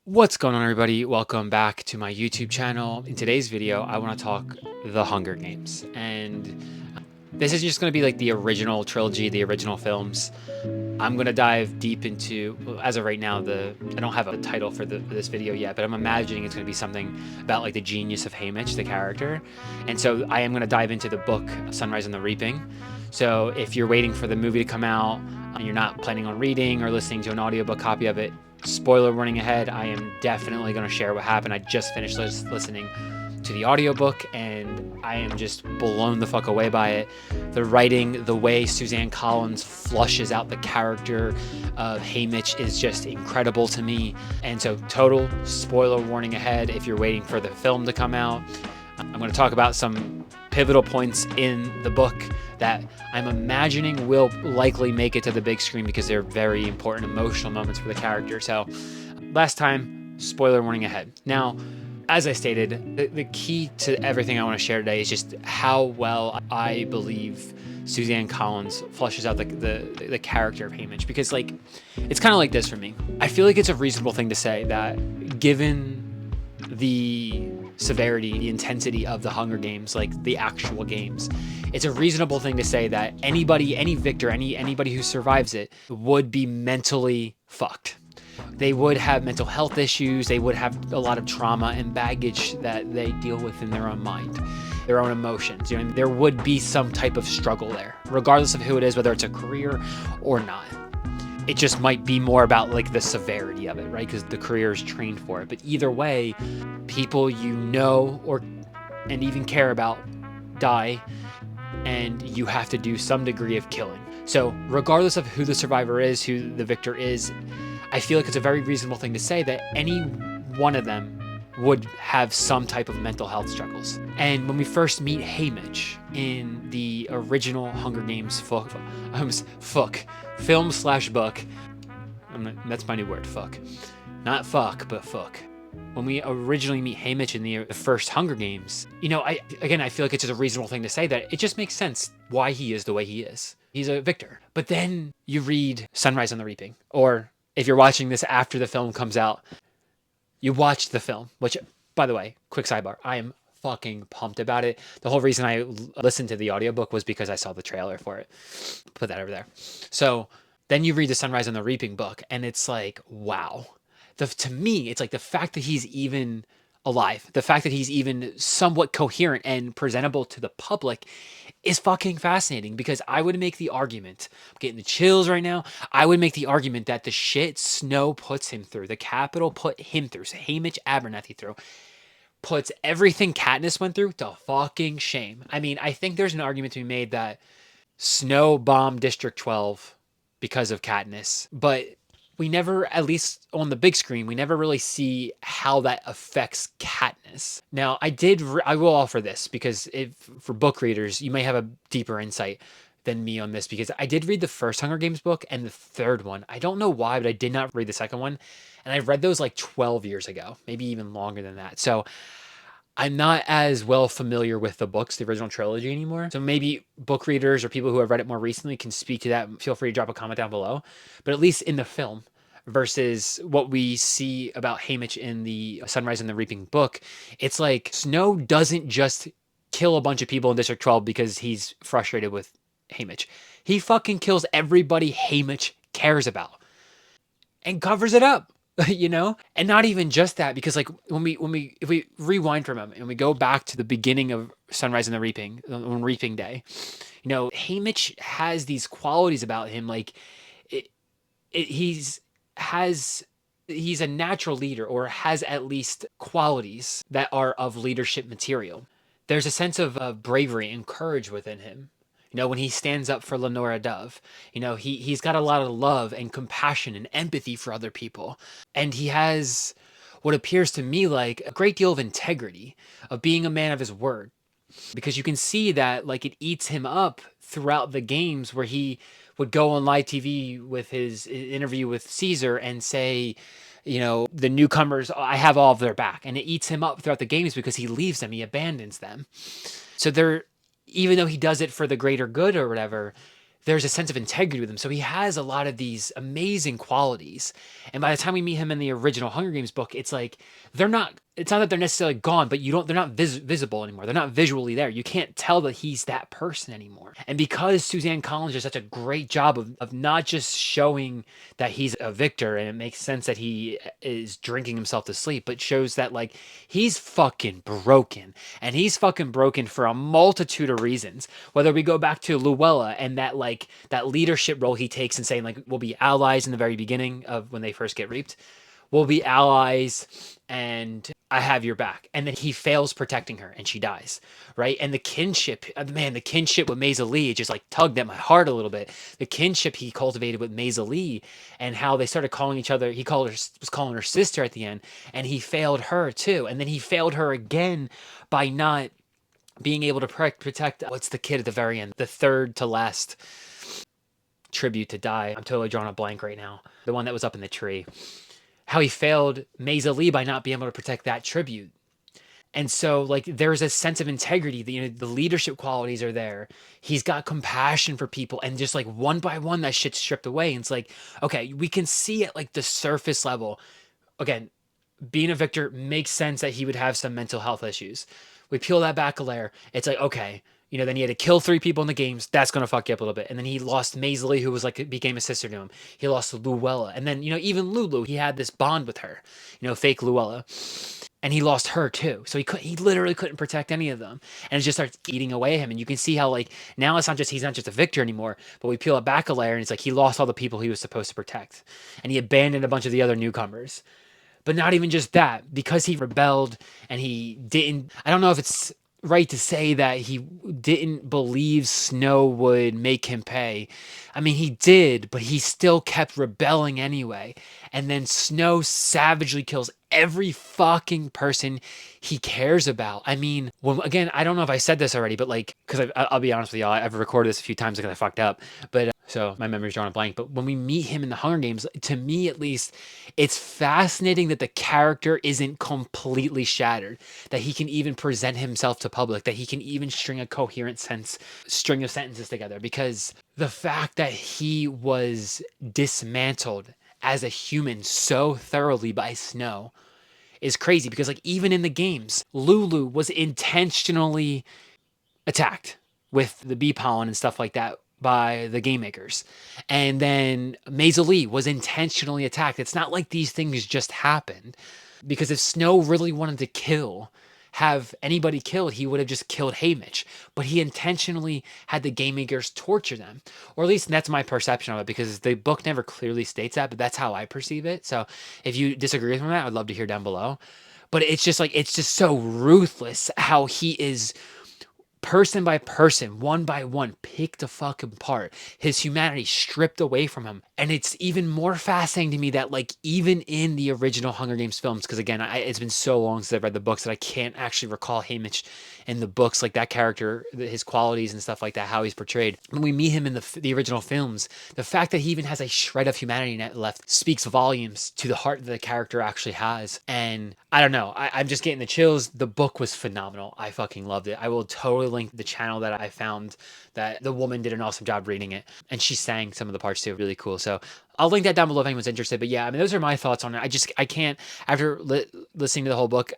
What's going on, everybody? Welcome back to my YouTube channel. In today's video, I want to talk The Hunger Games. And this is just going to be like the original trilogy, the original films. I'm going to dive deep into, well, as of right now, I don't have a title for this video yet, but I'm imagining it's going to be something about like the genius of Haymitch, the character. And so I am going to dive into the book, Sunrise and the Reaping. So if you're waiting for the movie to come out and you're not planning on reading or listening to an audiobook copy of it, spoiler warning ahead, I am definitely going to share what happened. I just finished listening to the audiobook and I am just blown the fuck away by it. The writing, the way Suzanne Collins flushes out the character of Haymitch is just incredible to me. And so total spoiler warning ahead if you're waiting for the film to come out. I'm going to talk about some pivotal points in the book that I'm imagining will likely make it to the big screen because they're very important emotional moments for the character. So last time, spoiler warning ahead. Now, as I stated, the key to everything I want to share today is just how well I believe Suzanne Collins flushes out the character of Haymitch, because like it's kind of like this for me. I feel like it's a reasonable thing to say that given the severity, the intensity of the Hunger Games, like the actual games, it's a reasonable thing to say that anybody, any victor, anybody who survives it would be mentally fucked. They would have mental health issues. They would have a lot of trauma and baggage that they deal with in their own mind, their own emotions. You know, there would be some type of struggle there, regardless of who it is, whether it's a career or not. It just might be more about like the severity of it, right? Because the career is trained for it. But either way, people you know or and even care about die, and you have to do some degree of killing. So regardless of who the survivor is, who the victor is, I feel like it's a very reasonable thing to say that any one of them would have some type of mental health struggles. And when we first meet Haymitch in the original Hunger Games film slash book, that's my new word, fuck. Not fuck, but fuck. When we originally meet Haymitch in the first Hunger Games, you know, I feel like it's just a reasonable thing to say that it just makes sense why he is the way he is. He's a victor. But then you read Sunrise on the Reaping, or if you're watching this after the film comes out, you watch the film, which, by the way, quick sidebar, I am fucking pumped about it. The whole reason I listened to the audiobook was because I saw the trailer for it. Put that over there. So then you read the Sunrise on the Reaping book, and it's like, wow. To me, it's like the fact that he's even alive, the fact that he's even somewhat coherent and presentable to the public is fucking fascinating, because I would make the argument, I'm getting the chills right now, I would make the argument that the shit Snow puts him through, the Capitol put him through, so Haymitch Abernathy through, puts everything Katniss went through to fucking shame. I mean, I think there's an argument to be made that Snow bombed District 12 because of Katniss, but we never, at least on the big screen, we never really see how that affects Katniss. Now, I will offer this, because for book readers, you may have a deeper insight than me on this, because I did read the first Hunger Games book and the third one. I don't know why, but I did not read the second one. And I read those like 12 years ago, maybe even longer than that. So I'm not as well familiar with the books, the original trilogy anymore. So maybe book readers or people who have read it more recently can speak to that. Feel free to drop a comment down below. But at least in the film versus what we see about Haymitch in the Sunrise and the Reaping book, it's like Snow doesn't just kill a bunch of people in District 12 because he's frustrated with Haymitch. He fucking kills everybody Haymitch cares about and covers it up. You know, and not even just that, because like if we rewind for a moment and we go back to the beginning of Sunrise and the Reaping, on Reaping Day, you know, Haymitch has these qualities about him, like he's a natural leader, or has at least qualities that are of leadership material. There's a sense of bravery and courage within him. You know, when he stands up for Lenora Dove, you know, he's got a lot of love and compassion and empathy for other people. And he has what appears to me like a great deal of integrity, of being a man of his word. Because you can see that like it eats him up throughout the games, where he would go on live TV with his interview with Caesar and say, you know, the newcomers, I have all of their back. And it eats him up throughout the games because he leaves them, he abandons them. So even though he does it for the greater good or whatever, there's a sense of integrity with him. So he has a lot of these amazing qualities. And by the time we meet him in the original Hunger Games book, it's like it's not that they're necessarily gone, but they're not visible anymore. They're not visually there. You can't tell that he's that person anymore. And because Suzanne Collins does such a great job of not just showing that he's a victor, and it makes sense that he is drinking himself to sleep, but shows that like he's fucking broken, and he's fucking broken for a multitude of reasons. Whether we go back to Luella and that leadership role he takes in saying like we'll be allies in the very beginning of when they first get reaped, we'll be allies and I have your back. And then he fails protecting her and she dies, right? And the kinship, man, the kinship with Maisie Lee just like tugged at my heart a little bit. The kinship he cultivated with Maisie Lee and how they started calling each other, was calling her sister at the end, and he failed her too. And then he failed her again by not being able to protect, what's the kid at the very end? The third to last tribute to die. I'm totally drawing a blank right now. The one that was up in the tree. How he failed Maisie Lee by not being able to protect that tribute. And so like there's a sense of integrity, the leadership qualities are there. He's got compassion for people, and just like one by one that shit's stripped away. And it's like, okay, we can see at like the surface level. Again, being a victor makes sense that he would have some mental health issues. We peel that back a layer. It's like, okay, then he had to kill 3 people in the games. That's going to fuck you up a little bit. And then he lost Maisie Lee, who was like, became a sister to him. He lost Luella. And then, even Lulu, he had this bond with her, fake Luella. And he lost her too. So he literally couldn't protect any of them. And it just starts eating away at him. And you can see how like, now he's not just a victor anymore, but we peel it back a layer and it's like, he lost all the people he was supposed to protect. And he abandoned a bunch of the other newcomers. But not even just that, because he rebelled and he didn't, I don't know if it's right to say that he didn't believe Snow would make him pay. I mean, he did, but he still kept rebelling anyway. And then Snow savagely kills every fucking person he cares about. I mean, well, again, I don't know if I said this already, but like, because I'll be honest with y'all, I've recorded this a few times because I fucked up, but so my memory's drawing a blank. But when we meet him in the Hunger Games, to me at least, it's fascinating that the character isn't completely shattered, that he can even present himself to public, that he can even string a coherent string of sentences together, because the fact that he was dismantled as a human so thoroughly by Snow is crazy. Because like even in the games, Lulu was intentionally attacked with the bee pollen and stuff like that by the game makers. And then Maisie Lee was intentionally attacked. It's not like these things just happened, because if Snow really wanted to have anybody killed, he would have just killed Haymitch. But he intentionally had the game makers torture them. Or at least that's my perception of it, because the book never clearly states that, but that's how I perceive it. So if you disagree with me on that, I'd love to hear down below. But it's just so ruthless how he is person by person, one by one, picked the fucking apart. His humanity stripped away from him. And it's even more fascinating to me that like even in the original Hunger Games films, because again, it's been so long since I've read the books that I can't actually recall Haymitch in the books, like that character, his qualities and stuff like that, how he's portrayed. When we meet him in the original films, the fact that he even has a shred of humanity left speaks volumes to the heart that the character actually has. And I don't know, I'm just getting the chills. The book was phenomenal. I fucking loved it. I will totally link the channel that I found that the woman did an awesome job reading it, and she sang some of the parts too. Really cool. So I'll link that down below if anyone's interested. But yeah, I mean, those are my thoughts on it. I can't, after listening to the whole book,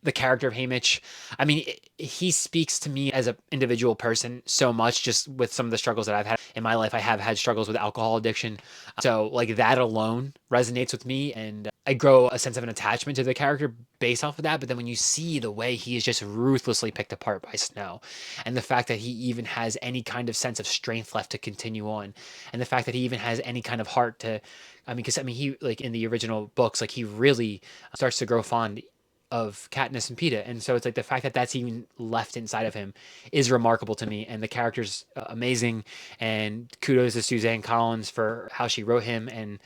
the character of Haymitch, I mean, he speaks to me as an individual person so much, just with some of the struggles that I've had in my life. I have had struggles with alcohol addiction. So like that alone resonates with me, and I grow a sense of an attachment to the character based off of that. But then when you see the way he is just ruthlessly picked apart by Snow, and the fact that he even has any kind of sense of strength left to continue on, and the fact that he even has any kind of heart to, he, like in the original books, like he really starts to grow fond of Katniss and Peeta. And so it's like the fact that that's even left inside of him is remarkable to me. And the character's amazing. And kudos to Suzanne Collins for how she wrote him. And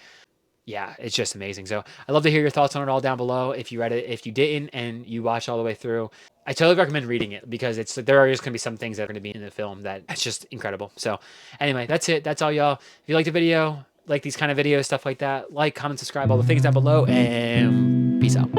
yeah, it's just amazing. So I'd love to hear your thoughts on it all down below. If you read it, if you didn't, and you watched all the way through, I totally recommend reading it, because there are just going to be some things that are going to be in the film that's just incredible. So anyway, that's it. That's all, y'all. If you like the video, like these kind of videos, stuff like that, like, comment, subscribe, all the things down below, and peace out.